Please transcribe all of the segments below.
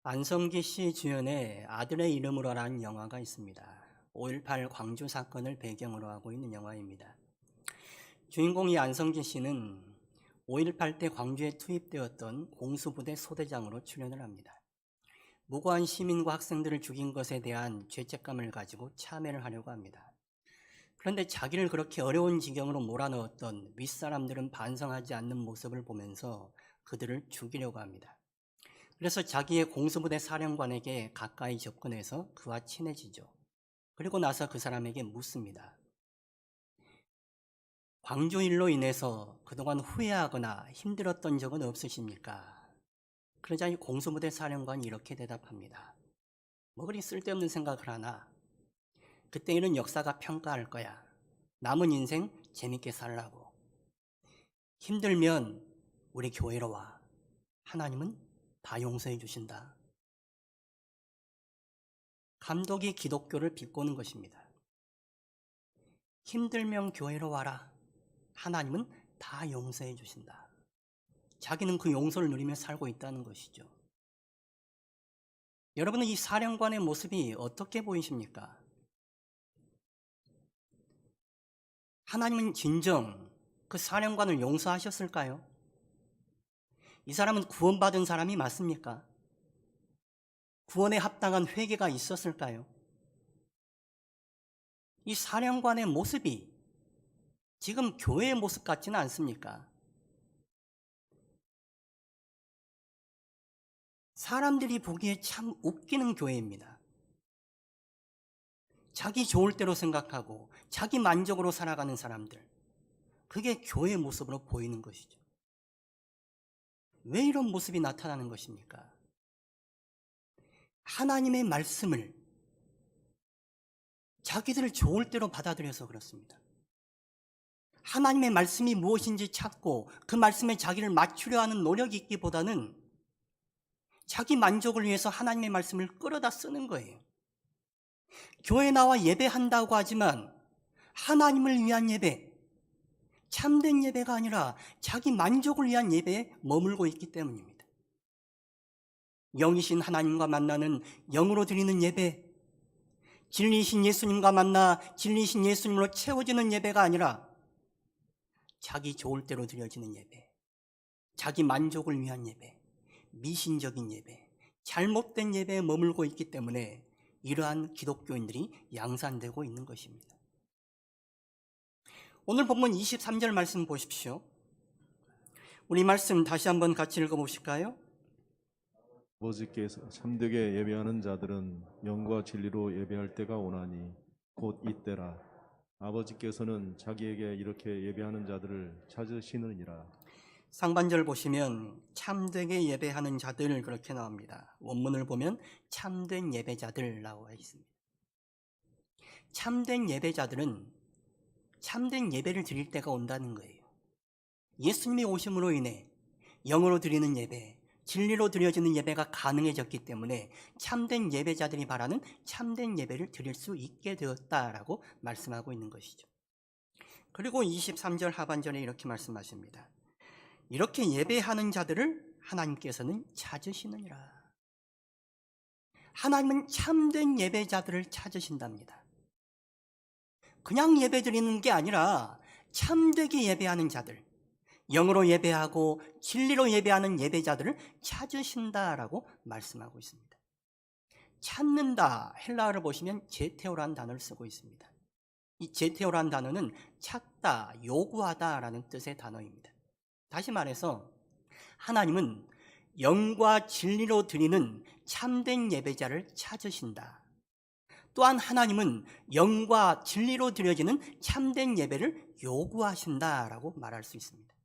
안성기 씨 주연의 아들의 이름으로라는 영화가 있습니다. 5.18 광주 사건을 배경으로 하고 있는 영화입니다. 주인공이 안성기 씨는 5.18 때 광주에 투입되었던 공수부대 소대장으로 출연을 합니다. 무고한 시민과 학생들을 죽인 것에 대한 죄책감을 가지고 참회를 하려고 합니다. 그런데 자기를 그렇게 어려운 지경으로 몰아넣었던 윗사람들은 반성하지 않는 모습을 보면서 그들을 죽이려고 합니다. 그래서 자기의 공수부대 사령관에게 가까이 접근해서 그와 친해지죠. 그리고 나서 그 사람에게 묻습니다. 광주 일로 인해서 그동안 후회하거나 힘들었던 적은 없으십니까? 그러자 이 공수부대 사령관이 이렇게 대답합니다. 뭐 그리 쓸데없는 생각을 하나? 그때 이런 역사가 평가할 거야. 남은 인생 재밌게 살라고. 힘들면 우리 교회로 와. 하나님은 다 용서해 주신다. 감독이 기독교를 비꼬는 것입니다. 힘들면 교회로 와라. 하나님은 다 용서해 주신다. 자기는 그 용서를 누리며 살고 있다는 것이죠. 여러분은 이 사령관의 모습이 어떻게 보이십니까? 하나님은 진정 그 사령관을 용서하셨을까요? 이 사람은 구원받은 사람이 맞습니까? 구원에 합당한 회개가 있었을까요? 이 사령관의 모습이 지금 교회의 모습 같지는 않습니까? 사람들이 보기에 참 웃기는 교회입니다. 자기 좋을 대로 생각하고 자기 만족으로 살아가는 사람들, 그게 교회의 모습으로 보이는 것이죠. 왜 이런 모습이 나타나는 것입니까? 하나님의 말씀을 자기들 좋을 대로 받아들여서 그렇습니다. 하나님의 말씀이 무엇인지 찾고 그 말씀에 자기를 맞추려 하는 노력이 있기보다는 자기 만족을 위해서 하나님의 말씀을 끌어다 쓰는 거예요. 교회 나와 예배한다고 하지만 하나님을 위한 예배, 참된 예배가 아니라 자기 만족을 위한 예배에 머물고 있기 때문입니다. 영이신 하나님과 만나는 영으로 드리는 예배, 진리이신 예수님과 만나 진리이신 예수님으로 채워지는 예배가 아니라 자기 좋을 대로 드려지는 예배, 자기 만족을 위한 예배, 미신적인 예배, 잘못된 예배에 머물고 있기 때문에 이러한 기독교인들이 양산되고 있는 것입니다. 오늘 본문 23절 말씀 보십시오. 우리 말씀 다시 한번 같이 읽어보실까요? 아버지께서 참되게 예배하는 자들은 영과 진리로 예배할 때가 오나니 곧 이때라. 아버지께서는 자기에게 이렇게 예배하는 자들을 찾으시느니라. 상반절 보시면 참되게 예배하는 자들 그렇게 나옵니다. 원문을 보면 참된 예배자들 나와 있습니다. 참된 예배자들은 참된 예배를 드릴 때가 온다는 거예요. 예수님의 오심으로 인해 영으로 드리는 예배, 진리로 드려지는 예배가 가능해졌기 때문에 참된 예배자들이 바라는 참된 예배를 드릴 수 있게 되었다라고 말씀하고 있는 것이죠. 그리고 23절 하반절에 이렇게 말씀하십니다. 이렇게 예배하는 자들을 하나님께서는 찾으시느니라. 하나님은 참된 예배자들을 찾으신답니다. 그냥 예배 드리는 게 아니라 참되게 예배하는 자들, 영으로 예배하고 진리로 예배하는 예배자들을 찾으신다라고 말씀하고 있습니다. 찾는다, 헬라어를 보시면 제테오라는 단어를 쓰고 있습니다. 이 제테오라는 단어는 찾다, 요구하다라는 뜻의 단어입니다. 다시 말해서 하나님은 영과 진리로 드리는 참된 예배자를 찾으신다. 또한 하나님은 영과 진리로 드려지는 참된 예배를 요구하신다라고 말할 수 있습니다.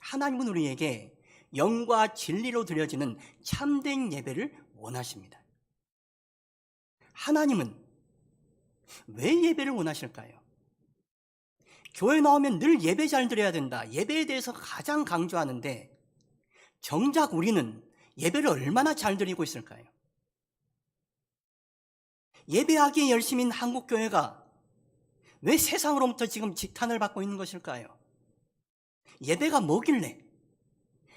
하나님은 우리에게 영과 진리로 드려지는 참된 예배를 원하십니다. 하나님은 왜 예배를 원하실까요? 교회 나오면 늘 예배 잘 드려야 된다. 예배에 대해서 가장 강조하는데 정작 우리는 예배를 얼마나 잘 드리고 있을까요? 예배하기에 열심인 한국교회가 왜 세상으로부터 지금 직탄을 받고 있는 것일까요? 예배가 뭐길래?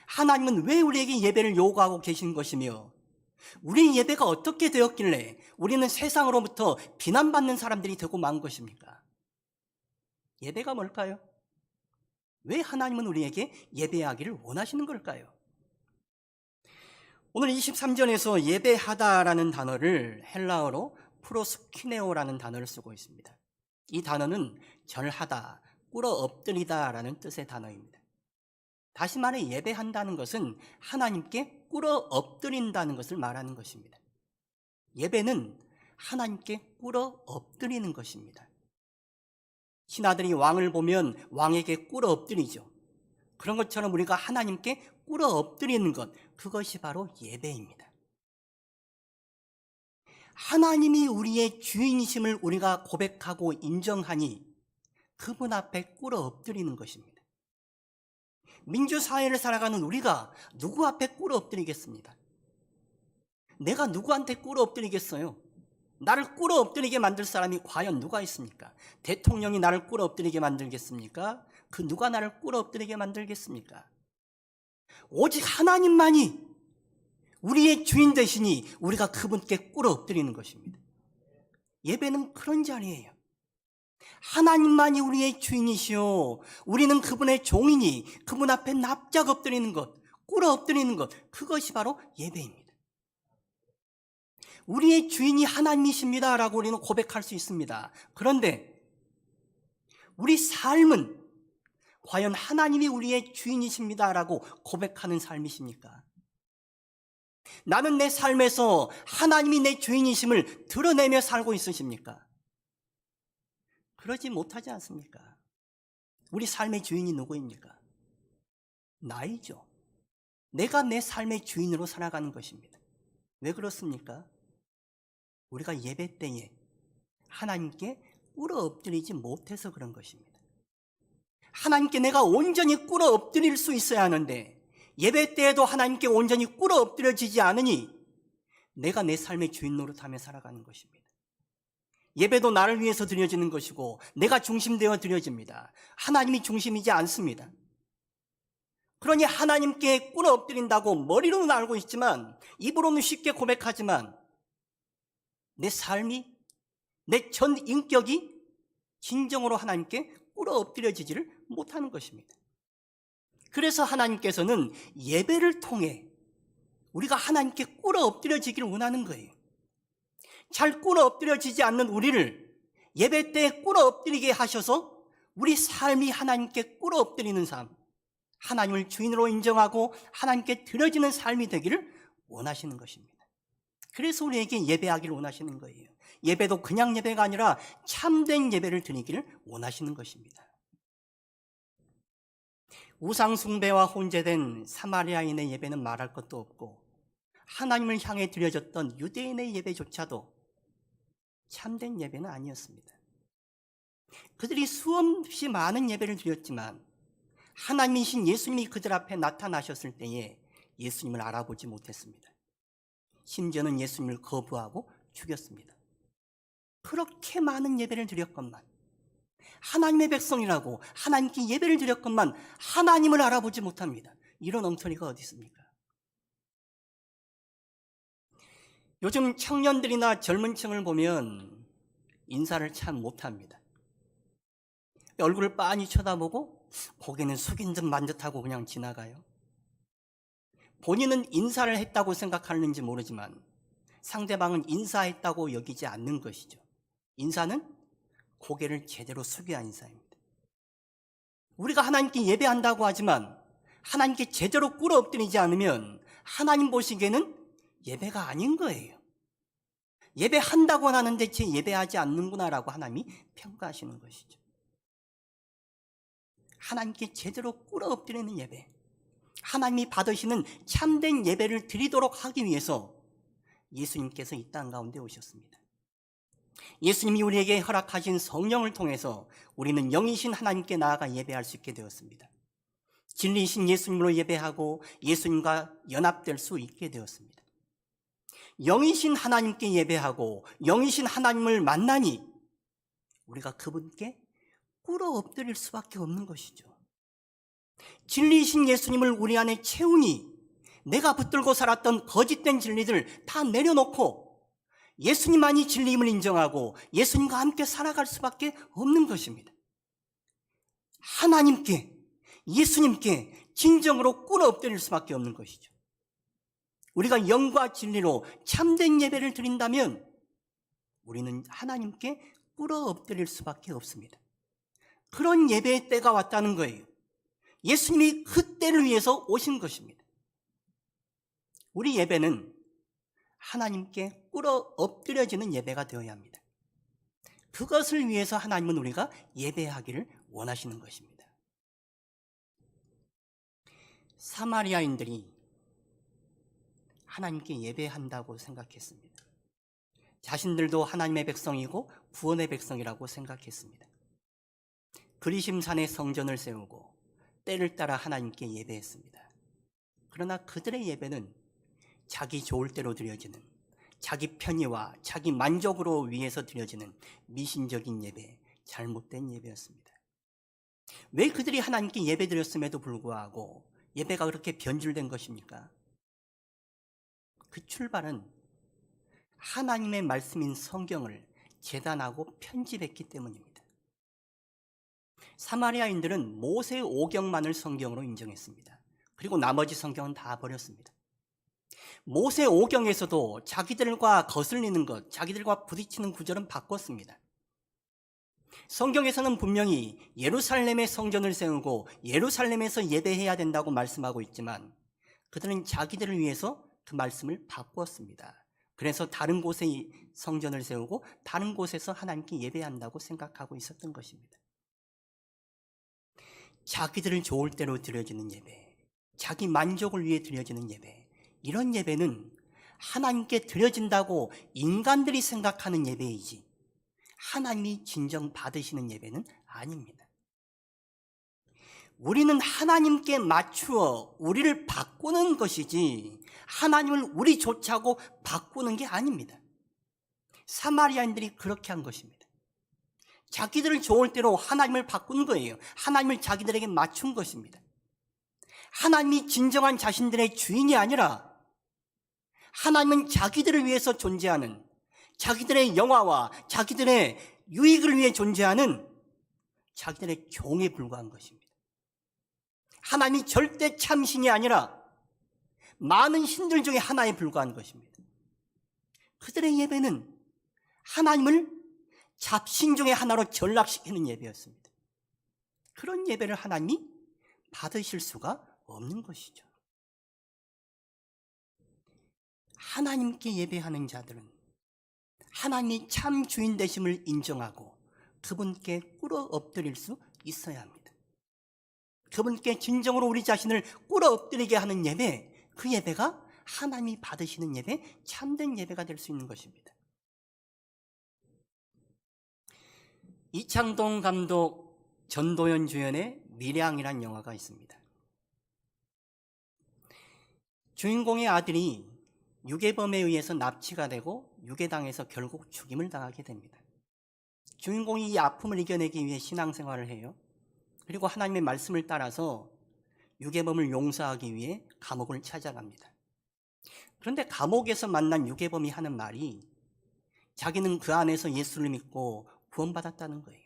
하나님은 왜 우리에게 예배를 요구하고 계신 것이며 우리 예배가 어떻게 되었길래 우리는 세상으로부터 비난받는 사람들이 되고 만 것입니까? 예배가 뭘까요? 왜 하나님은 우리에게 예배하기를 원하시는 걸까요? 오늘 23절에서 예배하다라는 단어를 헬라어로 프로스키네오라는 단어를 쓰고 있습니다. 이 단어는 절하다, 꿇어 엎드리다라는 뜻의 단어입니다. 다시 말해 예배한다는 것은 하나님께 꿇어 엎드린다는 것을 말하는 것입니다. 예배는 하나님께 꿇어 엎드리는 것입니다. 신하들이 왕을 보면 왕에게 꿇어 엎드리죠. 그런 것처럼 우리가 하나님께 꿇어 엎드리는 것, 그것이 바로 예배입니다. 하나님이 우리의 주인이심을 우리가 고백하고 인정하니 그분 앞에 꿇어 엎드리는 것입니다. 민주사회를 살아가는 우리가 누구 앞에 꿇어 엎드리겠습니다? 내가 누구한테 꿇어 엎드리겠어요? 나를 꿇어 엎드리게 만들 사람이 과연 누가 있습니까? 대통령이 나를 꿇어 엎드리게 만들겠습니까? 그 누가 나를 꿇어 엎드리게 만들겠습니까? 오직 하나님만이 우리의 주인 되시니 우리가 그분께 꿇어 엎드리는 것입니다. 예배는 그런 자리예요. 하나님만이 우리의 주인이시오. 우리는 그분의 종이니 그분 앞에 납작 엎드리는 것, 꿇어 엎드리는 것, 그것이 바로 예배입니다. 우리의 주인이 하나님이십니다라고 우리는 고백할 수 있습니다. 그런데 우리 삶은 과연 하나님이 우리의 주인이십니다라고 고백하는 삶이십니까? 나는 내 삶에서 하나님이 내 주인이심을 드러내며 살고 있으십니까? 그러지 못하지 않습니까? 우리 삶의 주인이 누구입니까? 나이죠. 내가 내 삶의 주인으로 살아가는 것입니다. 왜 그렇습니까? 우리가 예배 때에 하나님께 꿇어 엎드리지 못해서 그런 것입니다. 하나님께 내가 온전히 꿇어 엎드릴 수 있어야 하는데 예배 때에도 하나님께 온전히 꿇어 엎드려지지 않으니 내가 내 삶의 주인 노릇하며 살아가는 것입니다. 예배도 나를 위해서 드려지는 것이고 내가 중심되어 드려집니다. 하나님이 중심이지 않습니다. 그러니 하나님께 꿇어 엎드린다고 머리로는 알고 있지만 입으로는 쉽게 고백하지만 내 삶이, 내 전 인격이 진정으로 하나님께 꿇어 엎드려지지를 못하는 것입니다. 그래서 하나님께서는 예배를 통해 우리가 하나님께 꿇어 엎드려지기를 원하는 거예요. 잘 꿇어 엎드려지지 않는 우리를 예배 때 꿇어 엎드리게 하셔서 우리 삶이 하나님께 꿇어 엎드리는 삶, 하나님을 주인으로 인정하고 하나님께 드려지는 삶이 되기를 원하시는 것입니다. 그래서 우리에게 예배하기를 원하시는 거예요. 예배도 그냥 예배가 아니라 참된 예배를 드리기를 원하시는 것입니다. 우상 숭배와 혼재된 사마리아인의 예배는 말할 것도 없고 하나님을 향해 드려졌던 유대인의 예배조차도 참된 예배는 아니었습니다. 그들이 수없이 많은 예배를 드렸지만 하나님이신 예수님이 그들 앞에 나타나셨을 때에 예수님을 알아보지 못했습니다. 심지어는 예수님을 거부하고 죽였습니다. 그렇게 많은 예배를 드렸건만 하나님의 백성이라고 하나님께 예배를 드렸건만 하나님을 알아보지 못합니다. 이런 엉터리가 어디 있습니까? 요즘 청년들이나 젊은 층을 보면 인사를 참 못합니다. 얼굴을 빤히 쳐다보고 고개는 숙인 듯 만 듯하고 그냥 지나가요. 본인은 인사를 했다고 생각하는지 모르지만 상대방은 인사했다고 여기지 않는 것이죠. 인사는 고개를 제대로 숙여야 인사입니다. 우리가 하나님께 예배한다고 하지만 하나님께 제대로 꿇어 엎드리지 않으면 하나님 보시기에는 예배가 아닌 거예요. 예배한다고 하는데 제 예배하지 않는구나라고 하나님이 평가하시는 것이죠. 하나님께 제대로 꿇어 엎드리는 예배, 하나님이 받으시는 참된 예배를 드리도록 하기 위해서 예수님께서 이 땅 가운데 오셨습니다. 예수님이 우리에게 허락하신 성령을 통해서 우리는 영이신 하나님께 나아가 예배할 수 있게 되었습니다. 진리이신 예수님으로 예배하고 예수님과 연합될 수 있게 되었습니다. 영이신 하나님께 예배하고 영이신 하나님을 만나니 우리가 그분께 꿇어 엎드릴 수밖에 없는 것이죠. 진리이신 예수님을 우리 안에 채우니 내가 붙들고 살았던 거짓된 진리들 다 내려놓고 예수님만이 진리임을 인정하고 예수님과 함께 살아갈 수밖에 없는 것입니다. 하나님께, 예수님께 진정으로 꿇어 엎드릴 수밖에 없는 것이죠. 우리가 영과 진리로 참된 예배를 드린다면 우리는 하나님께 꿇어 엎드릴 수밖에 없습니다. 그런 예배의 때가 왔다는 거예요. 예수님이 그 때를 위해서 오신 것입니다. 우리 예배는 하나님께 꿇어 엎드려지는 예배가 되어야 합니다. 그것을 위해서 하나님은 우리가 예배하기를 원하시는 것입니다. 사마리아인들이 하나님께 예배한다고 생각했습니다. 자신들도 하나님의 백성이고 구원의 백성이라고 생각했습니다. 그리심산에 성전을 세우고 때를 따라 하나님께 예배했습니다. 그러나 그들의 예배는 자기 좋을 대로 드려지는, 자기 편의와 자기 만족으로 위해서 드려지는 미신적인 예배, 잘못된 예배였습니다. 왜 그들이 하나님께 예배 드렸음에도 불구하고 예배가 그렇게 변질된 것입니까? 그 출발은 하나님의 말씀인 성경을 재단하고 편집했기 때문입니다. 사마리아인들은 모세 오경만을 성경으로 인정했습니다. 그리고 나머지 성경은 다 버렸습니다. 모세 오경에서도 자기들과 거슬리는 것, 자기들과 부딪히는 구절은 바꿨습니다. 성경에서는 분명히 예루살렘에 성전을 세우고 예루살렘에서 예배해야 된다고 말씀하고 있지만 그들은 자기들을 위해서 그 말씀을 바꾸었습니다. 그래서 다른 곳에 성전을 세우고 다른 곳에서 하나님께 예배한다고 생각하고 있었던 것입니다. 자기들을 좋을 대로 드려지는 예배, 자기 만족을 위해 드려지는 예배, 이런 예배는 하나님께 드려진다고 인간들이 생각하는 예배이지 하나님이 진정 받으시는 예배는 아닙니다. 우리는 하나님께 맞추어 우리를 바꾸는 것이지 하나님을 우리 좋자고 바꾸는 게 아닙니다. 사마리아인들이 그렇게 한 것입니다. 자기들을 좋을 대로 하나님을 바꾼 거예요. 하나님을 자기들에게 맞춘 것입니다. 하나님이 진정한 자신들의 주인이 아니라 하나님은 자기들을 위해서 존재하는, 자기들의 영화와 자기들의 유익을 위해 존재하는 자기들의 종에 불과한 것입니다. 하나님이 절대 참신이 아니라 많은 신들 중에 하나에 불과한 것입니다. 그들의 예배는 하나님을 잡신 중에 하나로 전락시키는 예배였습니다. 그런 예배를 하나님이 받으실 수가 없는 것이죠. 하나님께 예배하는 자들은 하나님이 참 주인 되심을 인정하고 그분께 꿇어 엎드릴 수 있어야 합니다. 그분께 진정으로 우리 자신을 꿇어 엎드리게 하는 예배, 그 예배가 하나님이 받으시는 예배, 참된 예배가 될 수 있는 것입니다. 이창동 감독, 전도연 주연의 밀양이란 영화가 있습니다. 주인공의 아들이 유괴범에 의해서 납치가 되고 유괴당해서 결국 죽임을 당하게 됩니다. 주인공이 이 아픔을 이겨내기 위해 신앙생활을 해요. 그리고 하나님의 말씀을 따라서 유괴범을 용서하기 위해 감옥을 찾아갑니다. 그런데 감옥에서 만난 유괴범이 하는 말이 자기는 그 안에서 예수를 믿고 구원받았다는 거예요.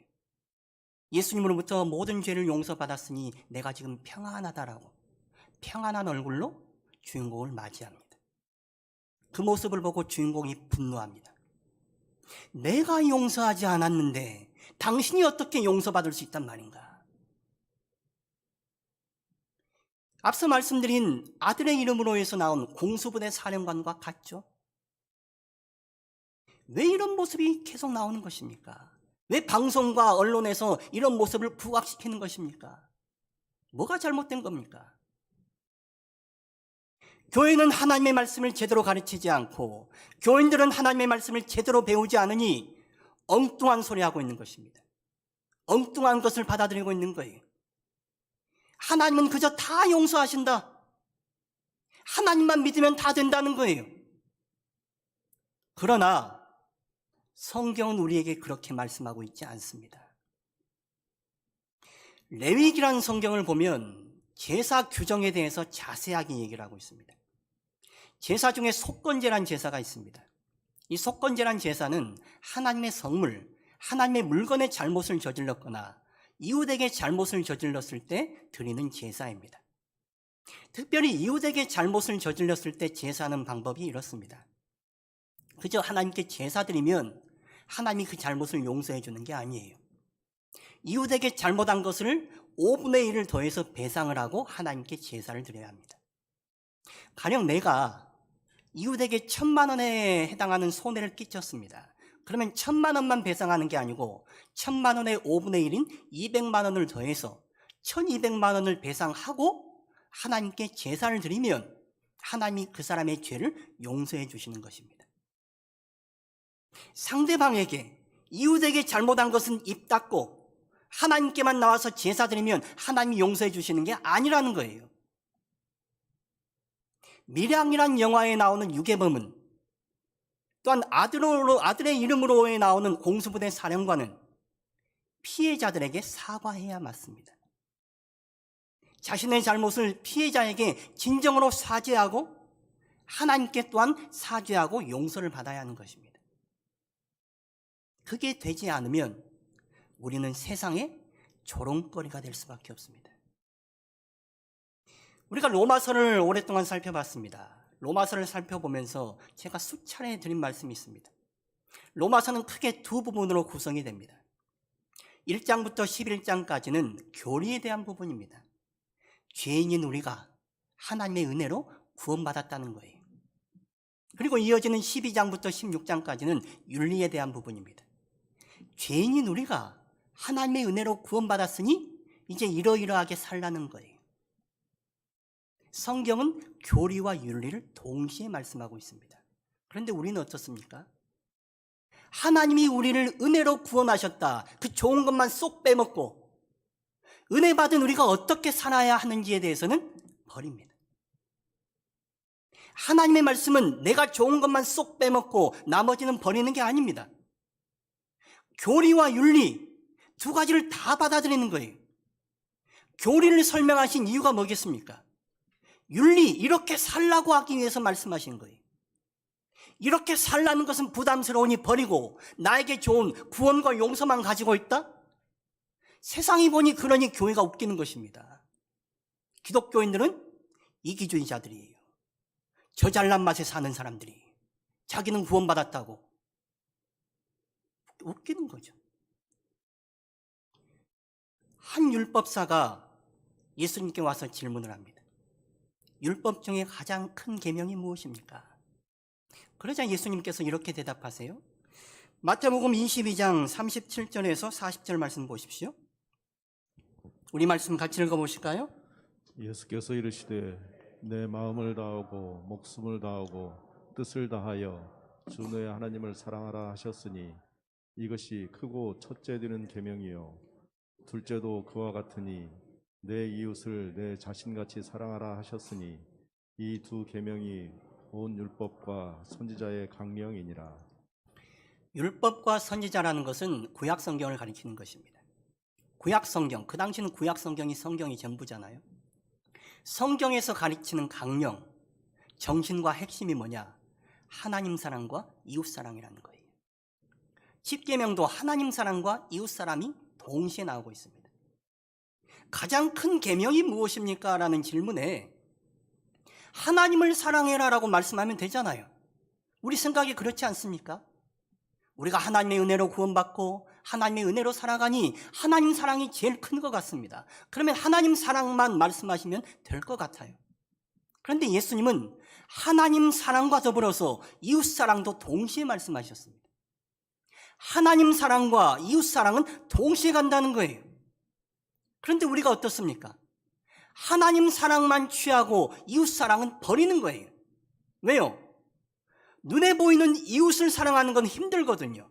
예수님으로부터 모든 죄를 용서받았으니 내가 지금 평안하다라고 평안한 얼굴로 주인공을 맞이합니다. 그 모습을 보고 주인공이 분노합니다. 내가 용서하지 않았는데 당신이 어떻게 용서받을 수 있단 말인가? 앞서 말씀드린 아들의 이름으로 해서 나온 공수부대 사령관과 같죠? 왜 이런 모습이 계속 나오는 것입니까? 왜 방송과 언론에서 이런 모습을 부각시키는 것입니까? 뭐가 잘못된 겁니까? 교회는 하나님의 말씀을 제대로 가르치지 않고 교인들은 하나님의 말씀을 제대로 배우지 않으니 엉뚱한 소리 하고 있는 것입니다. 엉뚱한 것을 받아들이고 있는 거예요. 하나님은 그저 다 용서하신다. 하나님만 믿으면 다 된다는 거예요. 그러나 성경은 우리에게 그렇게 말씀하고 있지 않습니다. 레위기라는 성경을 보면 제사 규정에 대해서 자세하게 얘기를 하고 있습니다. 제사 중에 속건제란 제사가 있습니다. 이 속건제란 제사는 하나님의 성물, 하나님의 물건의 잘못을 저질렀거나 이웃에게 잘못을 저질렀을 때 드리는 제사입니다. 특별히 이웃에게 잘못을 저질렀을 때 제사하는 방법이 이렇습니다. 그저 하나님께 제사 드리면 하나님이 그 잘못을 용서해 주는 게 아니에요. 이웃에게 잘못한 것을 5분의 1을 더해서 배상을 하고 하나님께 제사를 드려야 합니다. 가령 내가 이웃에게 1,000만 원에 해당하는 손해를 끼쳤습니다. 그러면 1,000만 원만 배상하는 게 아니고 1,000만 원의 5분의 1인 200만 원을 더해서 1,200만 원을 배상하고 하나님께 제사를 드리면 하나님이 그 사람의 죄를 용서해 주시는 것입니다. 상대방에게, 이웃에게 잘못한 것은 입 닫고 하나님께만 나와서 제사 드리면 하나님이 용서해 주시는 게 아니라는 거예요. 밀양이란 영화에 나오는 유괴범은, 또한 아들의 이름으로에 나오는 공수부대 사령관은 피해자들에게 사과해야 맞습니다. 자신의 잘못을 피해자에게 진정으로 사죄하고 하나님께 또한 사죄하고 용서를 받아야 하는 것입니다. 그게 되지 않으면 우리는 세상의 조롱거리가 될 수밖에 없습니다. 우리가 로마서를 오랫동안 살펴봤습니다. 로마서를 살펴보면서 제가 수차례 드린 말씀이 있습니다. 로마서는 크게 두 부분으로 구성이 됩니다. 1장부터 11장까지는 교리에 대한 부분입니다. 죄인인 우리가 하나님의 은혜로 구원받았다는 거예요. 그리고 이어지는 12장부터 16장까지는 윤리에 대한 부분입니다. 죄인인 우리가 하나님의 은혜로 구원받았으니 이제 이러이러하게 살라는 거예요. 성경은 교리와 윤리를 동시에 말씀하고 있습니다. 그런데 우리는 어떻습니까? 하나님이 우리를 은혜로 구원하셨다, 그 좋은 것만 쏙 빼먹고 은혜 받은 우리가 어떻게 살아야 하는지에 대해서는 버립니다. 하나님의 말씀은 내가 좋은 것만 쏙 빼먹고 나머지는 버리는 게 아닙니다. 교리와 윤리 두 가지를 다 받아들이는 거예요. 교리를 설명하신 이유가 뭐겠습니까? 윤리, 이렇게 살라고 하기 위해서 말씀하신 거예요. 이렇게 살라는 것은 부담스러우니 버리고 나에게 좋은 구원과 용서만 가지고 있다? 세상이 보니 그러니 교회가 웃기는 것입니다. 기독교인들은 이기주의자들이에요. 저 잘난 맛에 사는 사람들이 자기는 구원받았다고 웃기는 거죠. 한 율법사가 예수님께 와서 질문을 합니다. 율법 중에 가장 큰 계명이 무엇입니까? 그러자 예수님께서 이렇게 대답하세요. 마태복음 22장 37절에서 40절 말씀 보십시오. 우리 말씀 같이 읽어보실까요? 예수께서 이르시되 내 마음을 다하고 목숨을 다하고 뜻을 다하여 주 너의 하나님을 사랑하라 하셨으니 이것이 크고 첫째 되는 계명이요 둘째도 그와 같으니 내 이웃을 내 자신같이 사랑하라 하셨으니 이 두 계명이 온 율법과 선지자의 강령이니라. 율법과 선지자라는 것은 구약 성경을 가리키는 것입니다. 구약 성경, 그 당시는 구약 성경이 전부잖아요. 성경에서 가르치는 강령, 정신과 핵심이 뭐냐? 하나님 사랑과 이웃 사랑이라는 거예요. 십계명도 하나님 사랑과 이웃 사랑이 동시에 나오고 있습니다. 가장 큰 계명이 무엇입니까? 라는 질문에 하나님을 사랑해라라고 말씀하면 되잖아요. 우리 생각이 그렇지 않습니까? 우리가 하나님의 은혜로 구원받고 하나님의 은혜로 살아가니 하나님 사랑이 제일 큰 것 같습니다. 그러면 하나님 사랑만 말씀하시면 될 것 같아요. 그런데 예수님은 하나님 사랑과 더불어서 이웃 사랑도 동시에 말씀하셨습니다. 하나님 사랑과 이웃 사랑은 동시에 간다는 거예요. 그런데 우리가 어떻습니까? 하나님 사랑만 취하고 이웃 사랑은 버리는 거예요. 왜요? 눈에 보이는 이웃을 사랑하는 건 힘들거든요.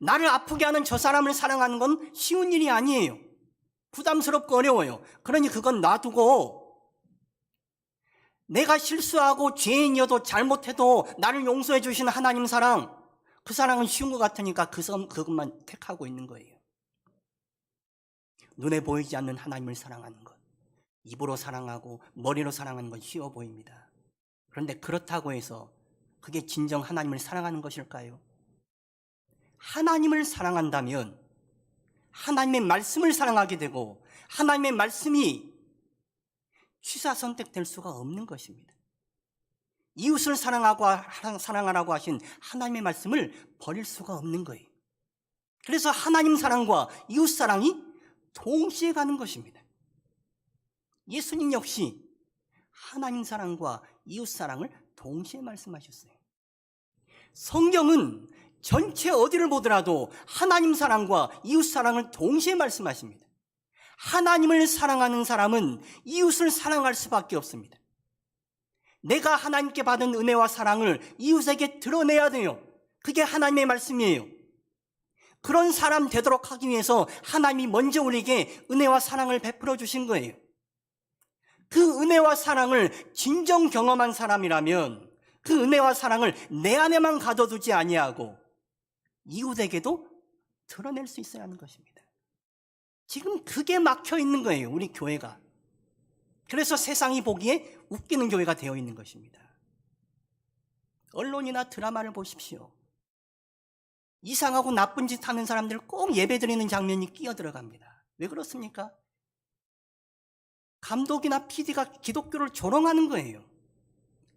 나를 아프게 하는 저 사람을 사랑하는 건 쉬운 일이 아니에요. 부담스럽고 어려워요. 그러니 그건 놔두고 내가 실수하고 죄인이어도 잘못해도 나를 용서해 주시는 하나님 사랑, 그 사랑은 쉬운 것 같으니까 그것만 택하고 있는 거예요. 눈에 보이지 않는 하나님을 사랑하는 것, 입으로 사랑하고 머리로 사랑하는 건 쉬워 보입니다. 그런데 그렇다고 해서 그게 진정 하나님을 사랑하는 것일까요? 하나님을 사랑한다면 하나님의 말씀을 사랑하게 되고 하나님의 말씀이 취사선택될 수가 없는 것입니다. 이웃을 사랑하라고 하신 하나님의 말씀을 버릴 수가 없는 거예요. 그래서 하나님 사랑과 이웃 사랑이 동시에 가는 것입니다. 예수님 역시 하나님 사랑과 이웃 사랑을 동시에 말씀하셨어요. 성경은 전체 어디를 보더라도 하나님 사랑과 이웃 사랑을 동시에 말씀하십니다. 하나님을 사랑하는 사람은 이웃을 사랑할 수밖에 없습니다. 내가 하나님께 받은 은혜와 사랑을 이웃에게 드러내야 돼요. 그게 하나님의 말씀이에요. 그런 사람 되도록 하기 위해서 하나님이 먼저 우리에게 은혜와 사랑을 베풀어 주신 거예요. 그 은혜와 사랑을 진정 경험한 사람이라면 그 은혜와 사랑을 내 안에만 가둬두지 아니하고 이웃에게도 드러낼 수 있어야 하는 것입니다. 지금 그게 막혀 있는 거예요, 우리 교회가. 그래서 세상이 보기에 웃기는 교회가 되어 있는 것입니다. 언론이나 드라마를 보십시오. 이상하고 나쁜 짓 하는 사람들 꼭 예배드리는 장면이 끼어 들어갑니다. 왜 그렇습니까? 감독이나 PD가 기독교를 조롱하는 거예요.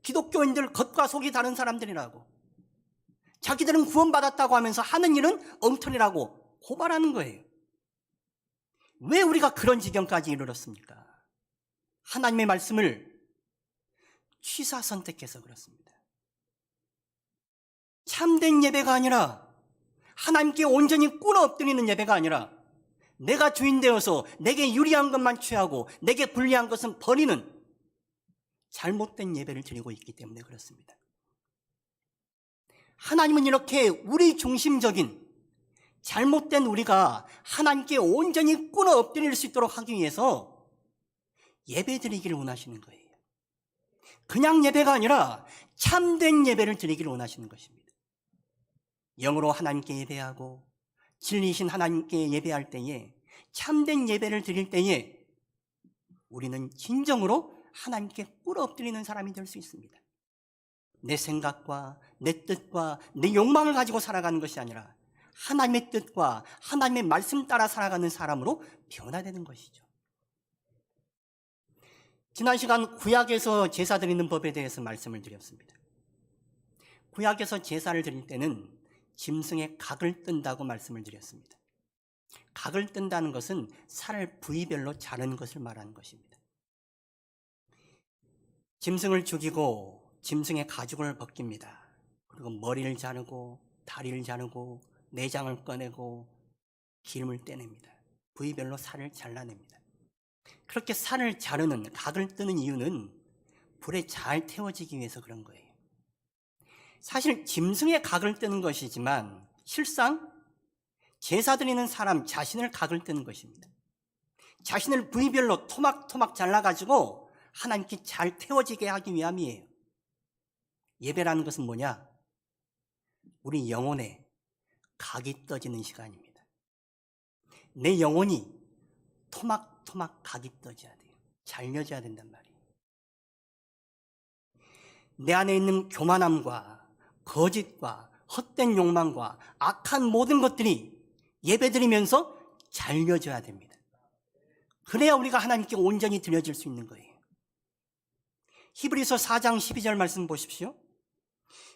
기독교인들 겉과 속이 다른 사람들이라고. 자기들은 구원받았다고 하면서 하는 일은 엉터리라고 고발하는 거예요. 왜 우리가 그런 지경까지 이르렀습니까? 하나님의 말씀을 취사 선택해서 그렇습니다. 참된 예배가 아니라 하나님께 온전히 꿇어 엎드리는 예배가 아니라 내가 주인 되어서 내게 유리한 것만 취하고 내게 불리한 것은 버리는 잘못된 예배를 드리고 있기 때문에 그렇습니다. 하나님은 이렇게 우리 중심적인 잘못된 우리가 하나님께 온전히 꿇어 엎드릴 수 있도록 하기 위해서 예배 드리기를 원하시는 거예요. 그냥 예배가 아니라 참된 예배를 드리기를 원하시는 것입니다. 영으로 하나님께 예배하고 진리이신 하나님께 예배할 때에 참된 예배를 드릴 때에 우리는 진정으로 하나님께 꿇어 엎드리는 사람이 될 수 있습니다. 내 생각과 내 뜻과 내 욕망을 가지고 살아가는 것이 아니라 하나님의 뜻과 하나님의 말씀 따라 살아가는 사람으로 변화되는 것이죠. 지난 시간 구약에서 제사 드리는 법에 대해서 말씀을 드렸습니다. 구약에서 제사를 드릴 때는 짐승의 각을 뜬다고 말씀을 드렸습니다. 각을 뜬다는 것은 살을 부위별로 자르는 것을 말하는 것입니다. 짐승을 죽이고 짐승의 가죽을 벗깁니다. 그리고 머리를 자르고 다리를 자르고 내장을 꺼내고 기름을 떼냅니다. 부위별로 살을 잘라냅니다. 그렇게 살을 자르는 각을 뜨는 이유는 불에 잘 태워지기 위해서 그런 거예요. 사실 짐승의 각을 뜨는 것이지만 실상 제사 드리는 사람 자신을 각을 뜨는 것입니다. 자신을 부위별로 토막토막 잘라가지고 하나님께 잘 태워지게 하기 위함이에요. 예배라는 것은 뭐냐? 우리 영혼에 각이 떠지는 시간입니다. 내 영혼이 토막토막 각이 떠져야 돼요. 잘려져야 된단 말이에요. 내 안에 있는 교만함과 거짓과 헛된 욕망과 악한 모든 것들이 예배드리면서 잘려져야 됩니다. 그래야 우리가 하나님께 온전히 드려질 수 있는 거예요. 히브리서 4장 12절 말씀 보십시오.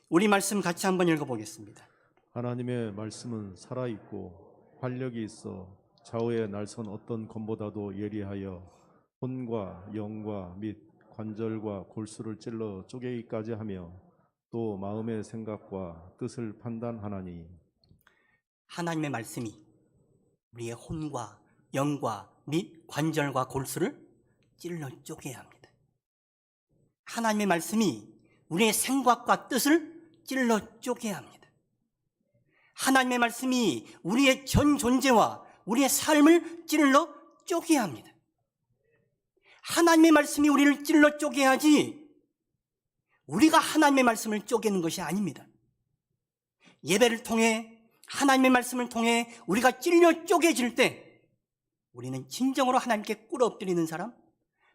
우리 말씀 같이 한번 읽어보겠습니다. 하나님의 말씀은 살아있고 활력이 있어 좌우의 날선 어떤 검보다도 예리하여 혼과 영과 및 관절과 골수를 찔러 쪼개기까지 하며 또 마음의 생각과 뜻을 판단하나니. 하나님의 말씀이 우리의 혼과 영과 및 관절과 골수를 찔러 쪼개야 합니다. 하나님의 말씀이 우리의 생각과 뜻을 찔러 쪼개야 합니다. 하나님의 말씀이 우리의 전 존재와 우리의 삶을 찔러 쪼개야 합니다. 하나님의 말씀이 우리를 찔러 쪼개야지 우리가 하나님의 말씀을 쪼개는 것이 아닙니다. 예배를 통해 하나님의 말씀을 통해 우리가 찔려 쪼개질 때 우리는 진정으로 하나님께 꿇어 엎드리는 사람,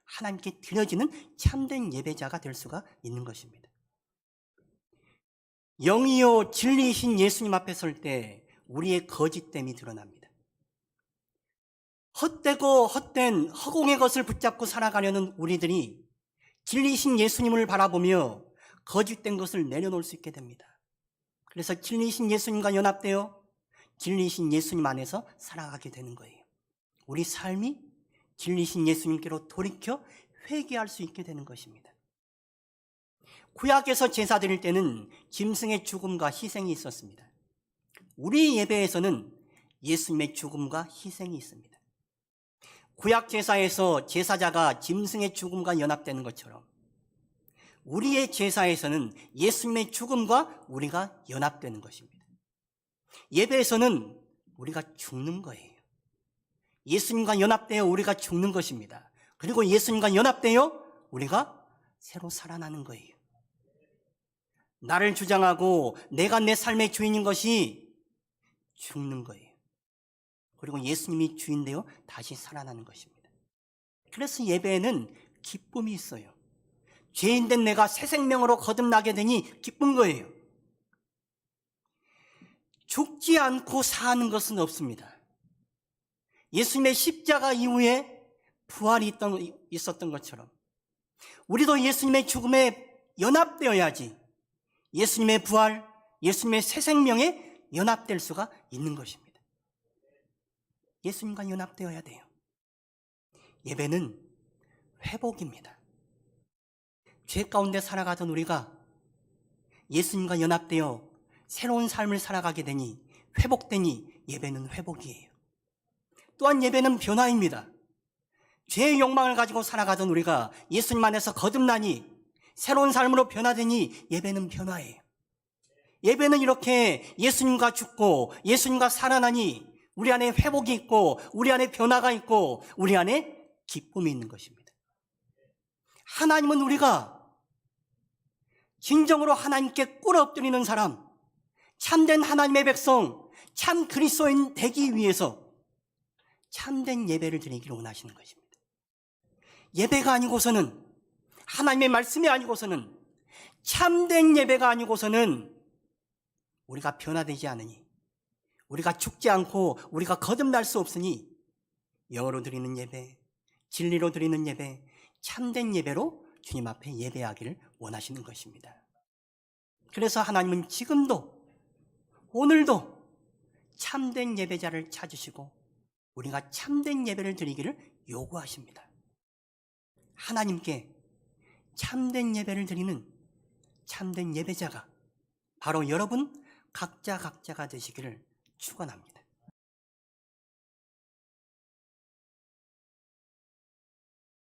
하나님께 드려지는 참된 예배자가 될 수가 있는 것입니다. 영이요 진리이신 예수님 앞에 설 때 우리의 거짓됨이 드러납니다. 헛되고 헛된 허공의 것을 붙잡고 살아가려는 우리들이 진리이신 예수님을 바라보며 거짓된 것을 내려놓을 수 있게 됩니다. 그래서 진리이신 예수님과 연합되어 진리이신 예수님 안에서 살아가게 되는 거예요. 우리 삶이 진리이신 예수님께로 돌이켜 회개할 수 있게 되는 것입니다. 구약에서 제사 드릴 때는 짐승의 죽음과 희생이 있었습니다. 우리 예배에서는 예수님의 죽음과 희생이 있습니다. 구약 제사에서 제사자가 짐승의 죽음과 연합되는 것처럼 우리의 제사에서는 예수님의 죽음과 우리가 연합되는 것입니다. 예배에서는 우리가 죽는 거예요. 예수님과 연합되어 우리가 죽는 것입니다. 그리고 예수님과 연합되어 우리가 새로 살아나는 거예요. 나를 주장하고 내가 내 삶의 주인인 것이 죽는 거예요. 그리고 예수님이 주인 되어 다시 살아나는 것입니다. 그래서 예배에는 기쁨이 있어요. 죄인된 내가 새 생명으로 거듭나게 되니 기쁜 거예요. 죽지 않고 사는 것은 없습니다. 예수님의 십자가 이후에 부활이 있었던 것처럼 우리도 예수님의 죽음에 연합되어야지 예수님의 부활, 예수님의 새 생명에 연합될 수가 있는 것입니다. 예수님과 연합되어야 돼요. 예배는 회복입니다. 죄 가운데 살아가던 우리가 예수님과 연합되어 새로운 삶을 살아가게 되니 회복되니 예배는 회복이에요. 또한 예배는 변화입니다. 죄의 욕망을 가지고 살아가던 우리가 예수님 안에서 거듭나니 새로운 삶으로 변화되니 예배는 변화예요. 예배는 이렇게 예수님과 죽고 예수님과 살아나니 우리 안에 회복이 있고 우리 안에 변화가 있고 우리 안에 기쁨이 있는 것입니다. 하나님은 우리가 진정으로 하나님께 꿇어 엎드리는 사람, 참된 하나님의 백성, 참 그리스도인 되기 위해서 참된 예배를 드리기를 원하시는 것입니다. 예배가 아니고서는, 하나님의 말씀이 아니고서는, 참된 예배가 아니고서는 우리가 변화되지 않으니, 우리가 죽지 않고 우리가 거듭날 수 없으니 영으로 드리는 예배, 진리로 드리는 예배, 참된 예배로 주님 앞에 예배하기를 원하시는 것입니다. 그래서 하나님은 지금도 오늘도 참된 예배자를 찾으시고 우리가 참된 예배를 드리기를 요구하십니다. 하나님께 참된 예배를 드리는 참된 예배자가 바로 여러분 각자가 되시기를 축원합니다.